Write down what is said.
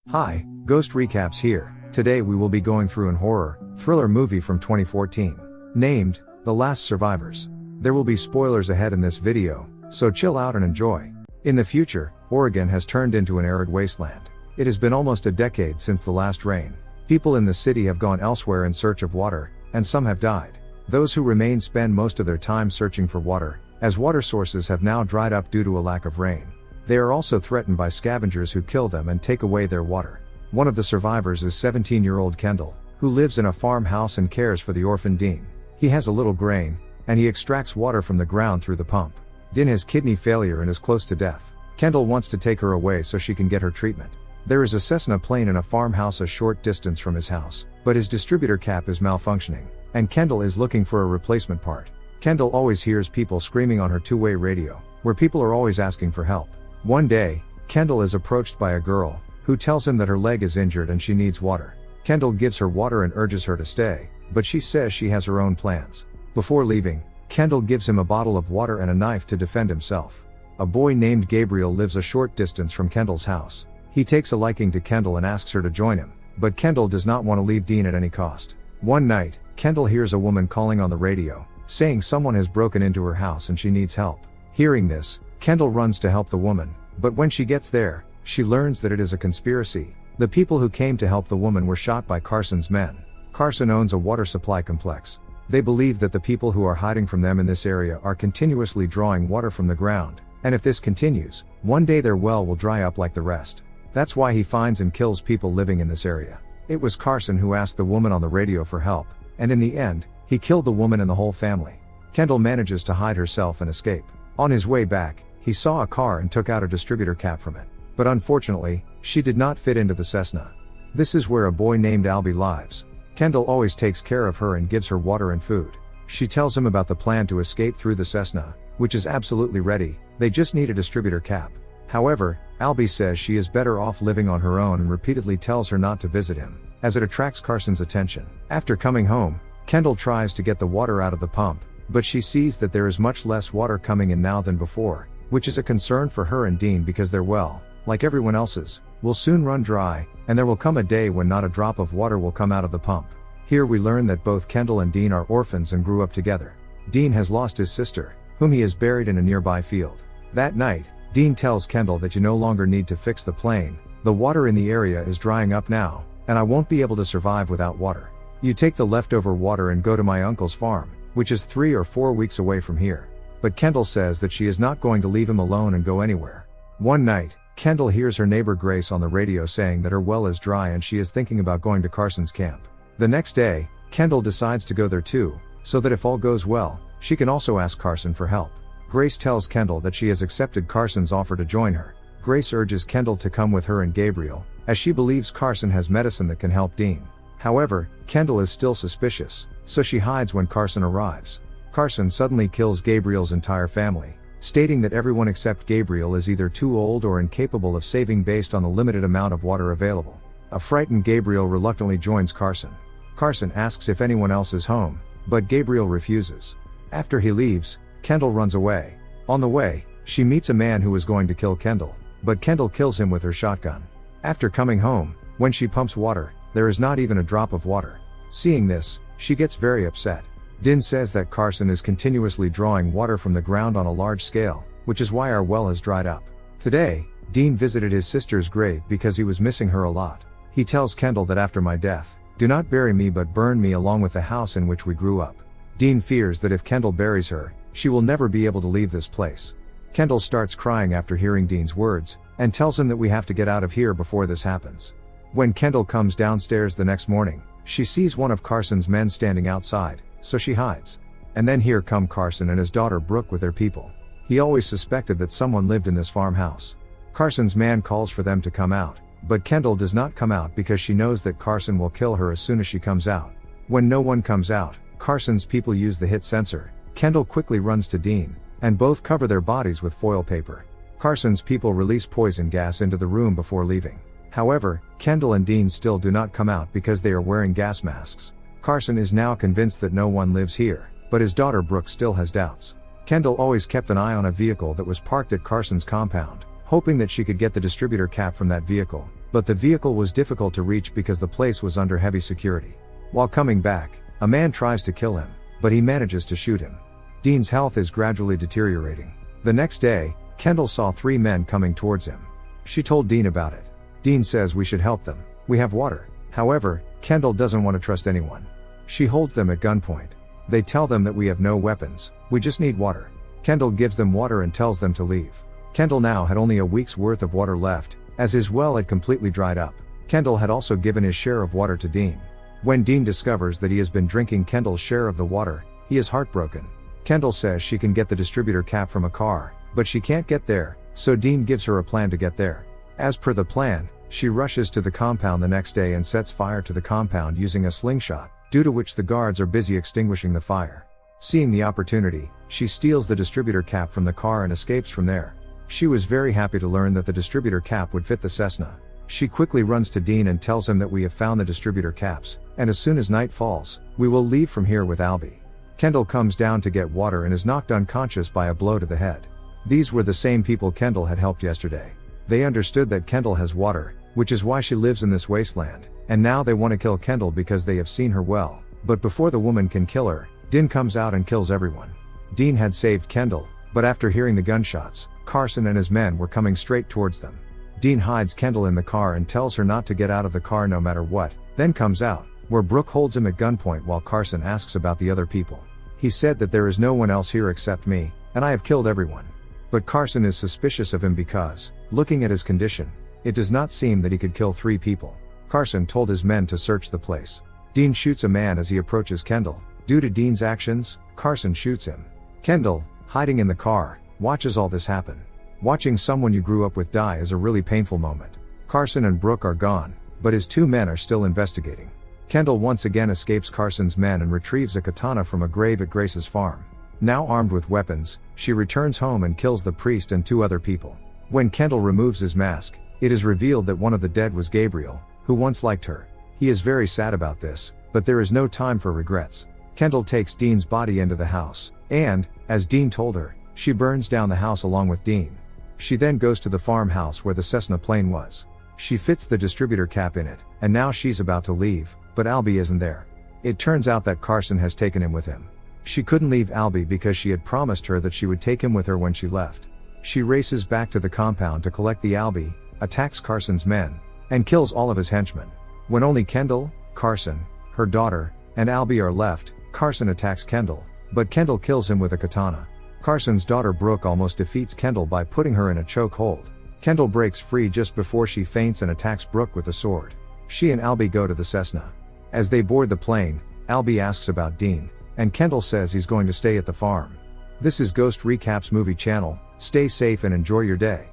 Hi, Ghost Recaps here. Today we will be going through an horror, thriller movie from 2014, named, The Last Survivors. There will be spoilers ahead in this video, so chill out and enjoy. In the future, Oregon has turned into an arid wasteland. It has been almost a decade since the last rain. People in the city have gone elsewhere in search of water, and some have died. Those who remain spend most of their time searching for water, as water sources have now dried up due to a lack of rain. They are also threatened by scavengers who kill them and take away their water. One of the survivors is 17-year-old Kendal, who lives in a farmhouse and cares for the orphan Dean. He has a little grain, and he extracts water from the ground through the pump. Dean has kidney failure and is close to death. Kendal wants to take her away so she can get her treatment. There is a Cessna plane in a farmhouse a short distance from his house, but his distributor cap is malfunctioning, and Kendal is looking for a replacement part. Kendal always hears people screaming on her two-way radio, where people are always asking for help. One day, Kendal is approached by a girl, who tells him that her leg is injured and she needs water. Kendal gives her water and urges her to stay, but she says she has her own plans. Before leaving, Kendal gives him a bottle of water and a knife to defend himself. A boy named Gabriel lives a short distance from Kendal's house. He takes a liking to Kendal and asks her to join him, but Kendal does not want to leave Dean at any cost. One night, Kendal hears a woman calling on the radio, saying someone has broken into her house and she needs help. Hearing this, Kendal runs to help the woman, but when she gets there, she learns that it is a conspiracy. The people who came to help the woman were shot by Carson's men. Carson owns a water supply complex. They believe that the people who are hiding from them in this area are continuously drawing water from the ground, and if this continues, one day their well will dry up like the rest. That's why he finds and kills people living in this area. It was Carson who asked the woman on the radio for help, and in the end, he killed the woman and the whole family. Kendal manages to hide herself and escape. On his way back, he saw a car and took out a distributor cap from it. But unfortunately, she did not fit into the Cessna. This is where a boy named Albie lives. Kendal always takes care of her and gives her water and food. She tells him about the plan to escape through the Cessna, which is absolutely ready, they just need a distributor cap. However, Albie says she is better off living on her own and repeatedly tells her not to visit him, as it attracts Carson's attention. After coming home, Kendal tries to get the water out of the pump, but she sees that there is much less water coming in now than before, which is a concern for her and Dean because their well, like everyone else's, will soon run dry, and there will come a day when not a drop of water will come out of the pump. Here we learn that both Kendal and Dean are orphans and grew up together. Dean has lost his sister, whom he has buried in a nearby field. That night, Dean tells Kendal that you no longer need to fix the plane, the water in the area is drying up now, and I won't be able to survive without water. You take the leftover water and go to my uncle's farm, which is 3 or 4 weeks away from here. But Kendal says that she is not going to leave him alone and go anywhere. One night, Kendal hears her neighbor Grace on the radio saying that her well is dry and she is thinking about going to Carson's camp. The next day, Kendal decides to go there too, so that if all goes well, she can also ask Carson for help. Grace tells Kendal that she has accepted Carson's offer to join her. Grace urges Kendal to come with her and Gabriel, as she believes Carson has medicine that can help Dean. However, Kendal is still suspicious, so she hides when Carson arrives. Carson suddenly kills Gabriel's entire family, stating that everyone except Gabriel is either too old or incapable of saving based on the limited amount of water available. A frightened Gabriel reluctantly joins Carson. Carson asks if anyone else is home, but Gabriel refuses. After he leaves, Kendal runs away. On the way, she meets a man who is going to kill Kendal, but Kendal kills him with her shotgun. After coming home, when she pumps water, there is not even a drop of water. Seeing this, she gets very upset. Dean says that Carson is continuously drawing water from the ground on a large scale, which is why our well has dried up. Today, Dean visited his sister's grave because he was missing her a lot. He tells Kendal that after my death, do not bury me but burn me along with the house in which we grew up. Dean fears that if Kendal buries her, she will never be able to leave this place. Kendal starts crying after hearing Dean's words, and tells him that we have to get out of here before this happens. When Kendal comes downstairs the next morning, she sees one of Carson's men standing outside, so she hides. And then here come Carson and his daughter Brooke with their people. He always suspected that someone lived in this farmhouse. Carson's man calls for them to come out, but Kendal does not come out because she knows that Carson will kill her as soon as she comes out. When no one comes out, Carson's people use the hit sensor. Kendal quickly runs to Dean, and both cover their bodies with foil paper. Carson's people release poison gas into the room before leaving. However, Kendal and Dean still do not come out because they are wearing gas masks. Carson is now convinced that no one lives here, but his daughter Brooke still has doubts. Kendal always kept an eye on a vehicle that was parked at Carson's compound, hoping that she could get the distributor cap from that vehicle, But the vehicle was difficult to reach because the place was under heavy security. While coming back, a man tries to kill him, but he manages to shoot him. Dean's health is gradually deteriorating. The next day, Kendal saw 3 men coming towards him. She told Dean about it. Dean says we should help them. We have water. However, Kendal doesn't want to trust anyone. She holds them at gunpoint. They tell them that we have no weapons, we just need water. Kendal gives them water and tells them to leave. Kendal now had only a week's worth of water left, as his well had completely dried up. Kendal had also given his share of water to Dean. When Dean discovers that he has been drinking Kendal's share of the water, he is heartbroken. Kendal says she can get the distributor cap from a car, but she can't get there, so Dean gives her a plan to get there. As per the plan, she rushes to the compound the next day and sets fire to the compound using a slingshot, due to which the guards are busy extinguishing the fire. Seeing the opportunity, she steals the distributor cap from the car and escapes from there. She was very happy to learn that the distributor cap would fit the Cessna. She quickly runs to Dean and tells him that we have found the distributor caps, and as soon as night falls, we will leave from here with Albie. Kendal comes down to get water and is knocked unconscious by a blow to the head. These were the same people Kendal had helped yesterday. They understood that Kendal has water, which is why she lives in this wasteland, and now they want to kill Kendal because they have seen her well, but before the woman can kill her, Dean comes out and kills everyone. Dean had saved Kendal, but after hearing the gunshots, Carson and his men were coming straight towards them. Dean hides Kendal in the car and tells her not to get out of the car no matter what, then comes out, where Brooke holds him at gunpoint while Carson asks about the other people. He said that there is no one else here except me, and I have killed everyone. But Carson is suspicious of him because, looking at his condition, it does not seem that he could kill 3 people. Carson told his men to search the place. Dean shoots a man as he approaches Kendal. Due to Dean's actions, Carson shoots him. Kendal, hiding in the car, watches all this happen. Watching someone you grew up with die is a really painful moment. Carson and Brooke are gone, but his 2 men are still investigating. Kendal once again escapes Carson's men and retrieves a katana from a grave at Grace's farm. Now armed with weapons, she returns home and kills the priest and 2 other people. When Kendal removes his mask, it is revealed that one of the dead was Gabriel, who once liked her. He is very sad about this, but there is no time for regrets. Kendal takes Dean's body into the house, and, as Dean told her, she burns down the house along with Dean. She then goes to the farmhouse where the Cessna plane was. She fits the distributor cap in it, and now she's about to leave, but Albie isn't there. It turns out that Carson has taken him with him. She couldn't leave Albie because she had promised her that she would take him with her when she left. She races back to the compound to collect the Albie, attacks Carson's men, and kills all of his henchmen. When only Kendal, Carson, her daughter, and Albie are left, Carson attacks Kendal, but Kendal kills him with a katana. Carson's daughter Brooke almost defeats Kendal by putting her in a chokehold. Kendal breaks free just before she faints and attacks Brooke with a sword. She and Albie go to the Cessna. As they board the plane, Albie asks about Dean, and Kendal says he's going to stay at the farm. This is Ghost Recaps Movie Channel. Stay safe and enjoy your day.